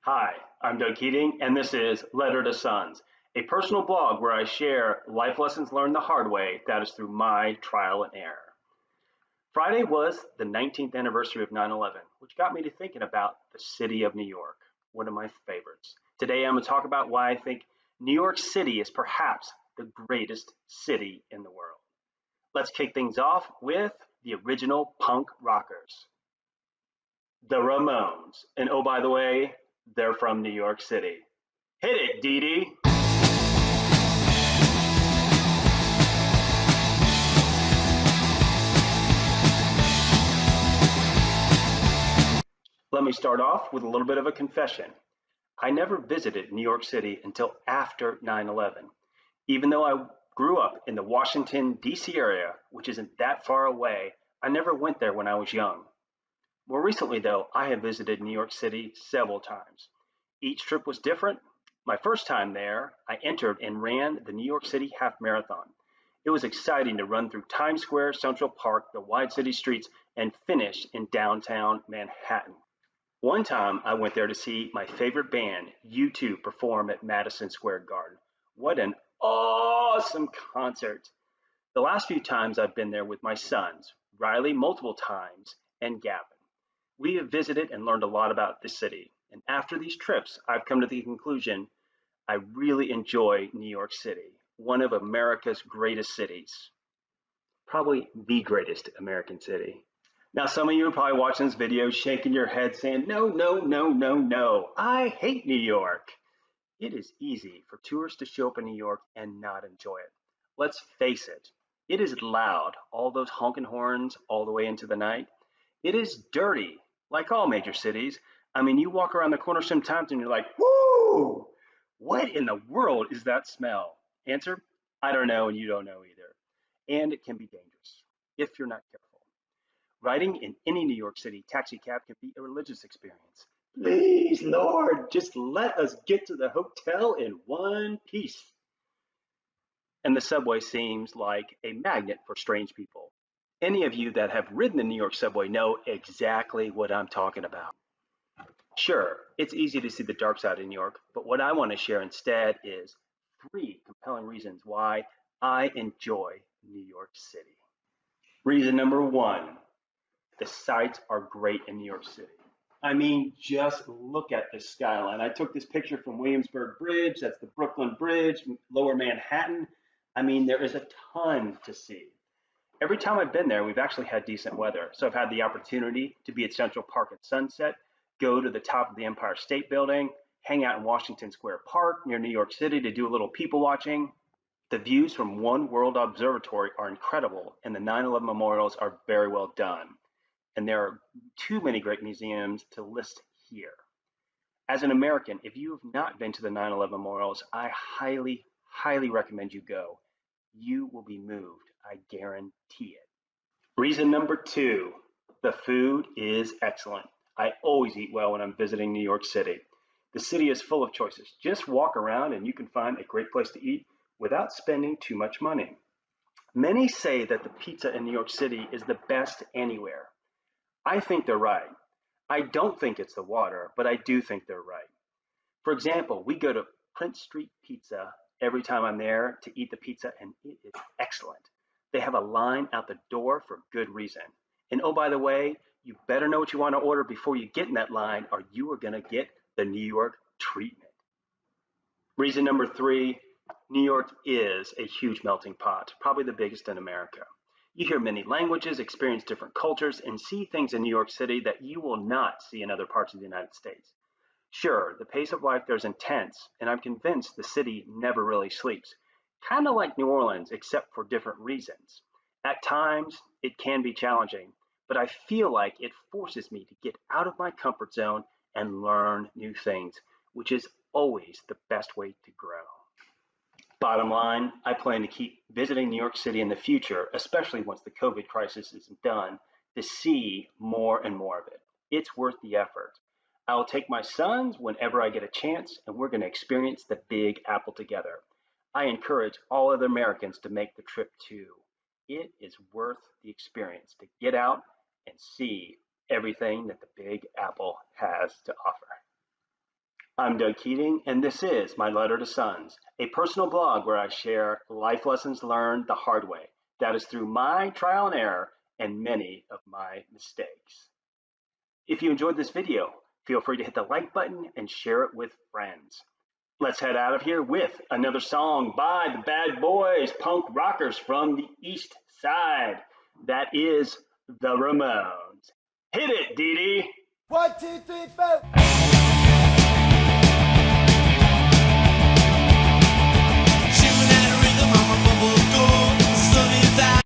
Hi, I'm Doug Keating, and this is Letter to Sons, a personal blog where I share life lessons learned the hard way, that is through my trial and error. Friday was the 19th anniversary of 9/11, which got me to thinking about the city of New York, one of my favorites. Today I'm going to talk about why I think New York City is perhaps the greatest city in the world. Let's kick things off with the original punk rockers, the Ramones. And oh, by the way, they're from New York City. Hit it, Dee Dee. Let me start off with a little bit of a confession. I never visited New York City until after 9/11. Even though I grew up in the Washington, D.C. area, which isn't that far away, I never went there when I was young. More recently, though, I have visited New York City several times. Each trip was different. My first time there, I entered and ran the New York City Half Marathon. It was exciting to run through Times Square, Central Park, the wide city streets, and finish in downtown Manhattan. One time I went there to see my favorite band, U2, perform at Madison Square Garden. What an awesome concert! The last few times I've been there with my sons, Riley multiple times, and Gavin. We have visited and learned a lot about the city. And after these trips, I've come to the conclusion I really enjoy New York City, one of America's greatest cities, probably the greatest American city. Now, some of you are probably watching this video shaking your head saying, no, no, no, no, no, I hate New York. It is easy for tourists to show up in New York and not enjoy it. Let's face it, it is loud, all those honking horns all the way into the night. It is dirty, like all major cities. I mean, you walk around the corner sometimes and you're like, whoo, what in the world is that smell? Answer, I don't know, and you don't know either. And it can be dangerous if you're not careful. Riding in any New York City taxi cab can be a religious experience. Please, Lord, just let us get to the hotel in one piece. And the subway seems like a magnet for strange people. Any of you that have ridden the New York subway know exactly what I'm talking about. Sure, it's easy to see the dark side of New York, but what I want to share instead is three compelling reasons why I enjoy New York City. Reason number one, the sights are great in New York City. I mean, just look at the skyline. I took this picture from Williamsburg Bridge. That's the Brooklyn Bridge, lower Manhattan. I mean, there is a ton to see. Every time I've been there, we've actually had decent weather. So I've had the opportunity to be at Central Park at sunset, go to the top of the Empire State Building, hang out in Washington Square Park near New York City to do a little people watching. The views from One World Observatory are incredible, and the 9/11 memorials are very well done. And there are too many great museums to list here. As an American, if you have not been to the 9/11 memorials, I highly, highly recommend you go. You will be moved, I guarantee it. Reason number two, the food is excellent. I always eat well when I'm visiting New York City. The city is full of choices. Just walk around and you can find a great place to eat without spending too much money. Many say that the pizza in New York City is the best anywhere. I think they're right. I don't think it's the water, but I do think they're right. For example, we go to Prince Street Pizza every time I'm there to eat the pizza, and it is excellent. They have a line out the door for good reason. And oh, by the way, you better know what you want to order before you get in that line, or you are going to get the New York treatment. Reason number three, New York is a huge melting pot, probably the biggest in America. You hear many languages, experience different cultures, and see things in New York City that you will not see in other parts of the United States. Sure, the pace of life there is intense, and I'm convinced the city never really sleeps. Kind of like New Orleans, except for different reasons. At times, it can be challenging, but I feel like it forces me to get out of my comfort zone and learn new things, which is always the best way to grow. Bottom line, I plan to keep visiting New York City in the future, especially once the COVID crisis is done, to see more and more of it. It's worth the effort. I will take my sons whenever I get a chance, and we're going to experience the Big Apple together. I encourage all other Americans to make the trip too. It is worth the experience to get out and see everything that the Big Apple has to offer. I'm Doug Keating, and this is My Letter to Sons, a personal blog where I share life lessons learned the hard way. That is through my trial and error and many of my mistakes. If you enjoyed this video, feel free to hit the like button and share it with friends. Let's head out of here with another song by the Bad Boys, punk rockers from the East Side. That is the Ramones. Hit it, Dee Dee. 1, 2, 3, 4.